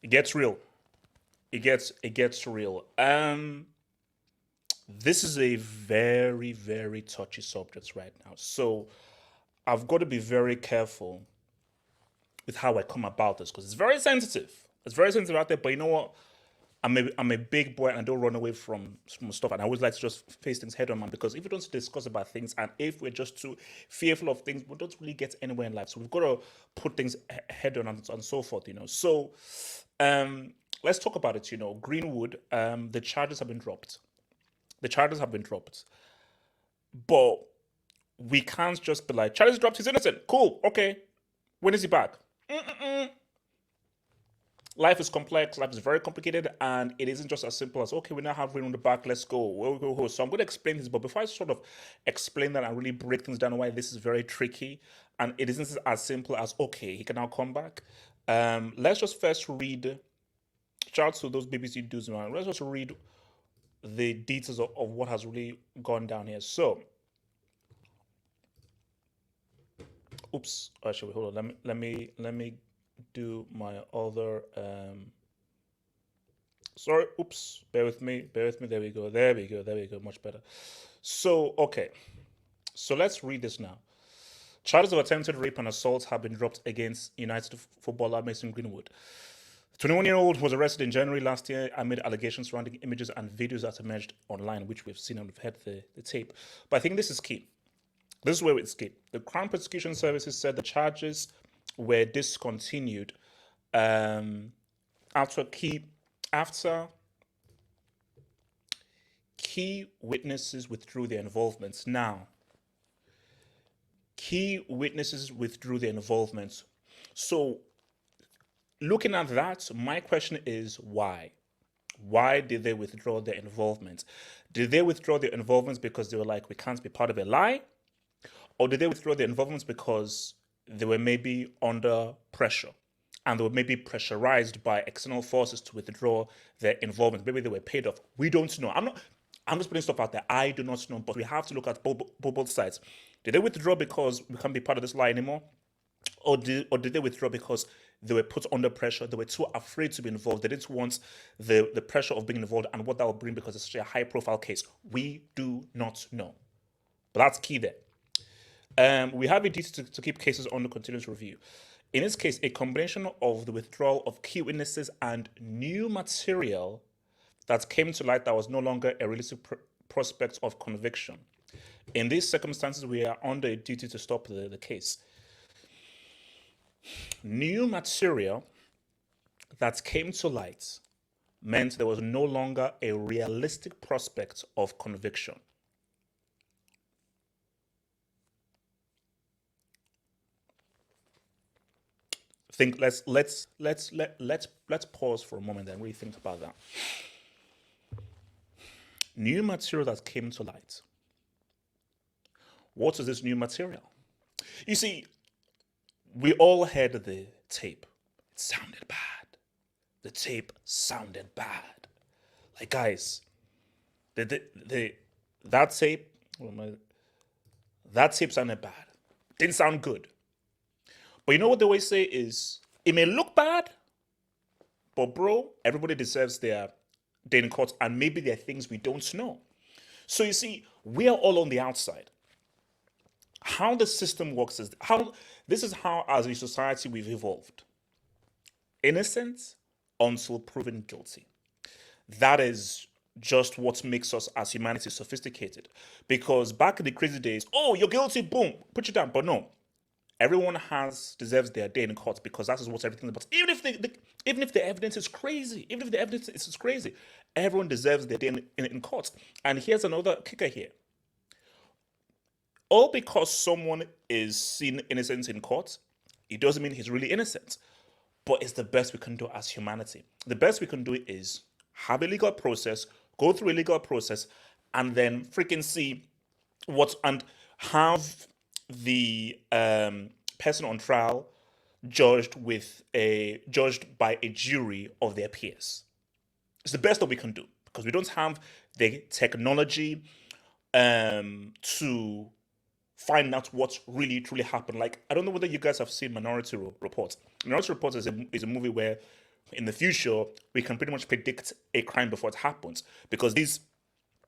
It gets real. It gets real. This is a very, very touchy subject right now. So I've got to be very careful with how I come about this because it's very sensitive. It's very sensitive out there. But you know what? I'm a big boy and I don't run away from stuff. And I always like to just face things head on, man. Because if we don't discuss about things and if we're just too fearful of things, we don't really get anywhere in life. So we've got to put things head on and so forth. So um, let's talk about it. Greenwood. The charges have been dropped. The charges have been dropped. But we can't just be like, charges dropped. He's innocent. Cool. Okay. When is he back? Life is complex, life is very complicated, and it isn't just as simple as okay, we now have Rain on the back, let's go. Where we go. So I'm going to explain this, but before I sort of explain that and really break things down why this is very tricky, and it isn't as simple as okay, he can now come back. Let's just first read. Shout out to those BBC dudes, man. Let's just read the details of what has really gone down here. So, oops, actually, hold on. Let me do my other sorry, oops, bear with me, there we go, much better. So okay, so let's read this now. Charges of attempted rape and assault have been dropped against United footballer Mason Greenwood. The 21-year-old was arrested in January last year amid allegations surrounding images and videos that emerged online, which we've seen and we've heard the tape. But I think this is key. This is where it's key. The Crown Prosecution Services said the charges were discontinued um, after key witnesses withdrew their involvements. Now, key witnesses withdrew their involvements. So, looking at that, my question is why? Why did they withdraw their involvement? Did they withdraw their involvements because they were like, we can't be part of a lie? Or did they withdraw their involvements because they were maybe under pressure and they were maybe pressurized by external forces to withdraw their involvement? Maybe they were paid off. We don't know. I'm just putting stuff out there. I do not know, but we have to look at both sides. Did they withdraw because we can't be part of this lie anymore? Or did they withdraw because they were put under pressure? They were too afraid to be involved. They didn't want the pressure of being involved and what that will bring because it's such a high profile case. We do not know. But that's key there. We have a duty to keep cases under continuous review. In this case, a combination of the withdrawal of key witnesses and new material that came to light that was no longer a realistic prospect of conviction. In these circumstances, we are under a duty to stop the case. New material that came to light meant there was no longer a realistic prospect of conviction. Think let's pause for a moment and really think about that. New material that came to light. What is this new material? You see, we all heard the tape. It sounded bad. The tape sounded bad. Like guys, the that tape, that tape sounded bad. Didn't sound good. But you know what they always say is, it may look bad, but bro, everybody deserves their day in court, and maybe there are things we don't know. So you see, we are all on the outside. How the system works is how this is how, as a society, we've evolved. Innocent until proven guilty. That is just what makes us as humanity sophisticated. Because back in the crazy days, oh, you're guilty, boom, put you down. But no, everyone has deserves their day in court because that is what everything's about. Even if the evidence is crazy, even if the evidence is crazy, everyone deserves their day in court. And here's another kicker here: all because someone is seen innocent in court, it doesn't mean he's really innocent. But it's the best we can do as humanity. The best we can do is have a legal process, go through a legal process, and then freaking see what and have the person on trial judged by a jury of their peers. It's the best that we can do because we don't have the technology to find out what really truly happened. Like I don't know whether you guys have seen Minority Report. Minority Report is a movie where in the future, we can pretty much predict a crime before it happens because these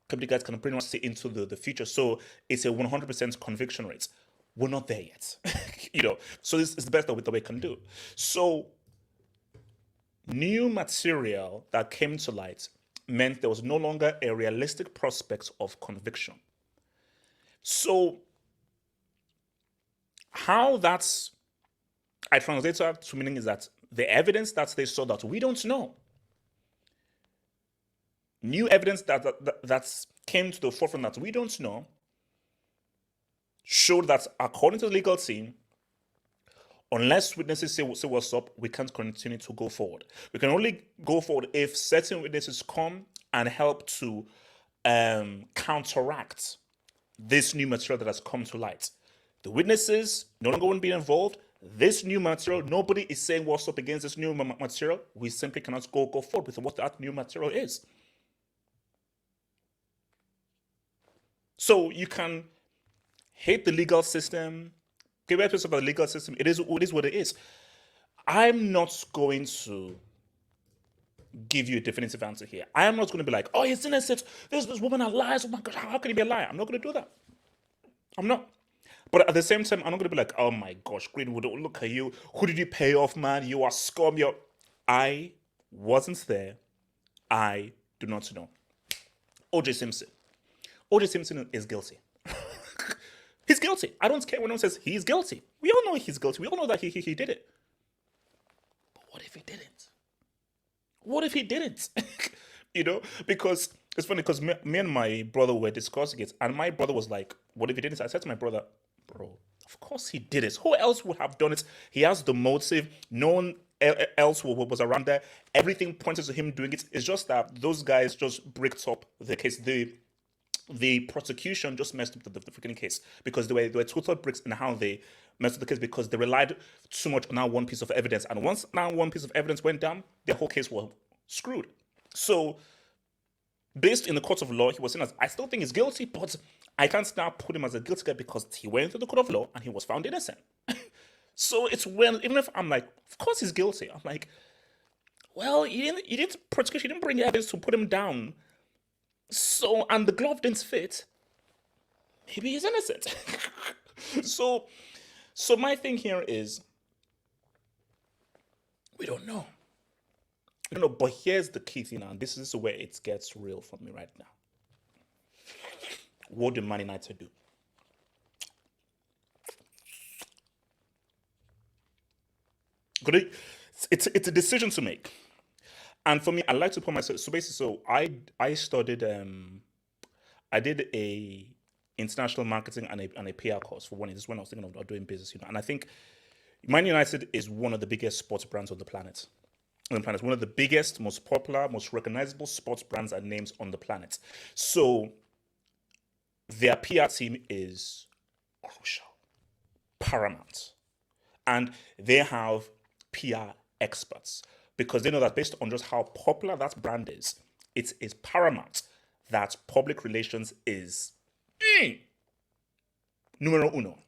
company guys can pretty much see into the future. So it's a 100% conviction rate. We're not there yet, So this is the best that we can do. So new material that came to light meant there was no longer a realistic prospect of conviction. So how I translate that to meaning is that the evidence that they saw that we don't know, new evidence that came to the forefront that we don't know, showed that according to the legal team, unless witnesses say what's up, we can't continue to go forward. We can only go forward if certain witnesses come and help to counteract this new material that has come to light. The witnesses no longer won't be involved. This new material, nobody is saying what's up against this new material. We simply cannot go forward with what that new material is. So you can hate the legal system, give episodes about the legal system. It is what it is. I'm not going to give you a definitive answer here. I am not going to be like, oh, he's innocent. This woman lies. Oh my God, how can he be a liar? I'm not going to do that. I'm not. But at the same time, I'm not going to be like, oh my gosh, Greenwood, look at you. Who did you pay off, man? You are scum. I wasn't there. I do not know. O.J. Simpson. O.J. Simpson is guilty. He's guilty. I don't care when anyone says he's guilty. We all know he's guilty. We all know that he did it. But what if he didn't? What if he didn't? Because it's funny because me and my brother were discussing it, and my brother was like, what if he didn't? I said to my brother, bro, of course he did it. Who else would have done it? He has the motive. No one else was around there. Everything pointed to him doing it. It's just that those guys just bricked up the case. The prosecution just messed up the freaking case because they were total bricks in how they messed up the case because they relied too much on that one piece of evidence. And once that one piece of evidence went down, the whole case was screwed. So based in the court of law, he was seen as, I still think he's guilty, but I can't now put him as a guilty guy because he went through the court of law and he was found innocent. So it's when, even if I'm like, of course he's guilty, I'm like, well, you didn't prosecution, you didn't bring evidence to put him down. So, and the glove didn't fit. Maybe he's innocent. So my thing here is, we don't know. We don't know, but here's the key thing, and this is where it gets real for me right now. What do Man United do? It's a decision to make. And for me, I like to put myself, so basically, I studied, I did a international marketing and a PR course for one. This is when I was thinking of doing business, and I think Man United is one of the biggest sports brands on the planet. One of the biggest, most popular, most recognizable sports brands and names on the planet. So their PR team is crucial, paramount. And they have PR experts because they know that based on just how popular that brand is, it is paramount that public relations is numero uno.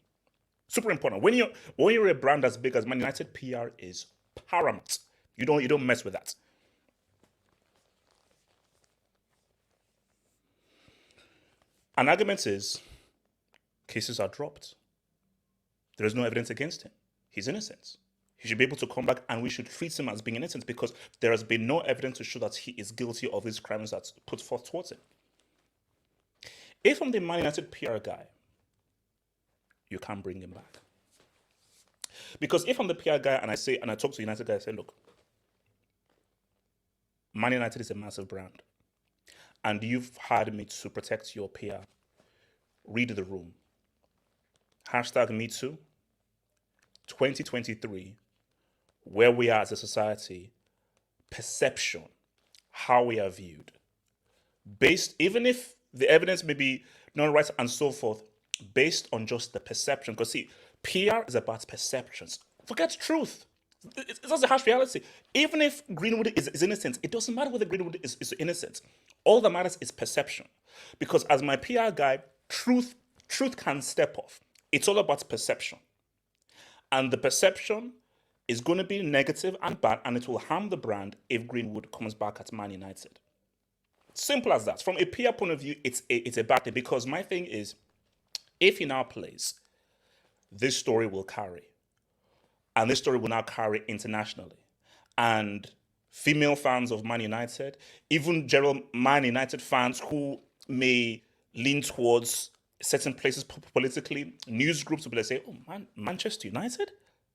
Super important. When you're a brand as big as Man United, PR is paramount. You don't mess with that. An argument is cases are dropped. There is no evidence against him. He's innocent. He should be able to come back and we should treat him as being innocent because there has been no evidence to show that he is guilty of these crimes that's put forth towards him. If I'm the Man United PR guy, you can't bring him back. Because if I'm the PR guy and I talk to United guy, I say, look, Man United is a massive brand. And you've hired me to protect your PR. Read the room. #MeToo. 2023. Where we are as a society. Perception. How we are viewed. Based, even if the evidence may be not right and so forth, based on just the perception. Because see, PR is about perceptions. Forget truth. It's just a harsh reality. Even if Greenwood is innocent, it doesn't matter whether Greenwood is innocent. All that matters is perception. Because as my PR guy, truth can step off. It's all about perception. And the perception is going to be negative and bad, and it will harm the brand if Greenwood comes back at Man United. Simple as that. From a PR point of view, it's a bad thing, because my thing is, if he now plays, this story will carry. And this story will now carry internationally. And female fans of Man United, even general Man United fans who may lean towards certain places politically, news groups will be like, say, oh, Manchester United?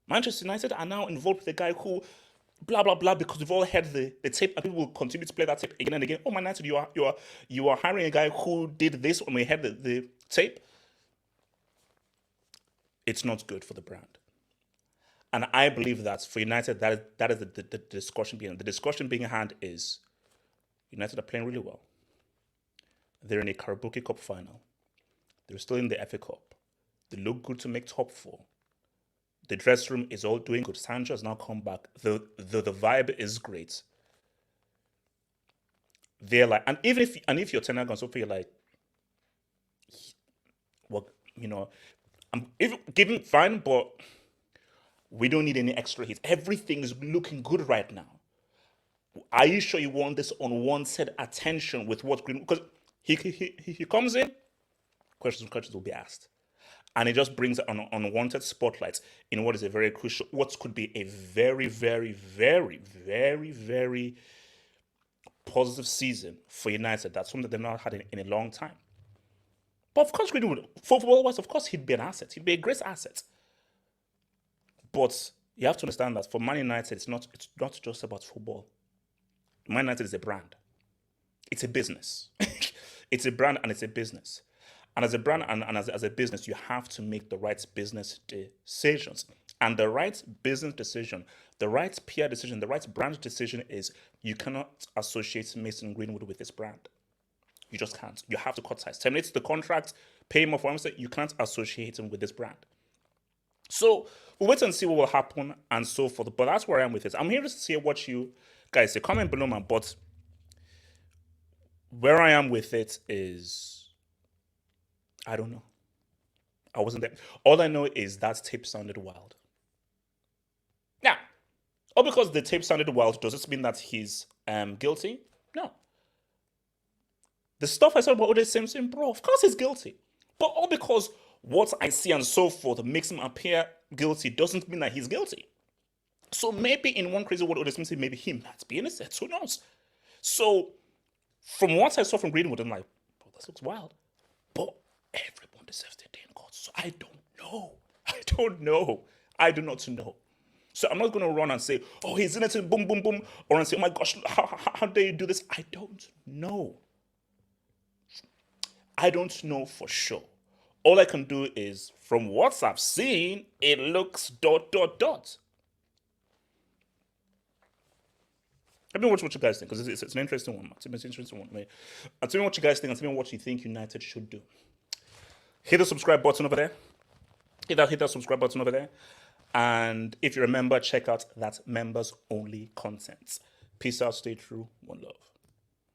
Manchester United are now involved with a guy who blah blah blah, because we've all heard the tape, and people will continue to play that tape again and again. Oh, Man United, you are hiring a guy who did this when we heard the tape. It's not good for the brand. And I believe that for United, that is the discussion being. The discussion being had is United are playing really well. They're in a Carabao Cup final. They're still in the FA Cup. They look good to make top 4. The dressing room is all doing good. Sancho has now come back. The vibe is great. They're like, and if you're Ten Hag, so you're like, well, I'm giving fine, but we don't need any extra hits. Everything is looking good right now. Are you sure you want this unwanted attention with what Greenwood? Because he comes in, questions will be asked. And it just brings an unwanted spotlight in what is a very crucial, what could be a very, very, very, very, very positive season for United. That's something they've not had in a long time. But of course, Greenwood, football-wise, of course, he'd be an asset. He'd be a great asset. But you have to understand that for Man United, it's not just about football. Man United is a brand. It's a business. It's a brand and it's a business. And as a brand and as a business, you have to make the right business decisions. And the right business decision, the right PR decision, the right brand decision is you cannot associate Mason Greenwood with this brand. You just can't. You have to cut ties. Terminate the contract, pay him off. You can't associate him with this brand. So we'll wait and see what will happen and so forth. But that's where I am with it. I'm here to see what you guys say. Comment below, man. But where I am with it is, I don't know. I wasn't there. All I know is that tape sounded wild. Now, all because the tape sounded wild, does this mean that he's guilty? No. The stuff I said about O.J. Simpson, bro, of course he's guilty. But all because what I see and so forth makes him appear guilty doesn't mean that he's guilty. So maybe in one crazy world, O.J. Simpson, maybe he might be innocent. Who knows? So from what I saw from Greenwood, I'm like, bro, this looks wild. But everyone deserves their day in court. So I don't know. I do not know. So I'm not going to run and say, oh, he's innocent, boom, boom, boom. Or and say, oh my gosh, how dare you do this? I don't know. I don't know for sure. All I can do is, from what I've seen, it looks ... Let me watch what you guys think, because it's an interesting one. It's an interesting one. Tell me what you guys think, and tell me what you think United should do. Hit the subscribe button over there. Hit that subscribe button over there. And if you're a member, check out that members-only content. Peace out, stay true, one love.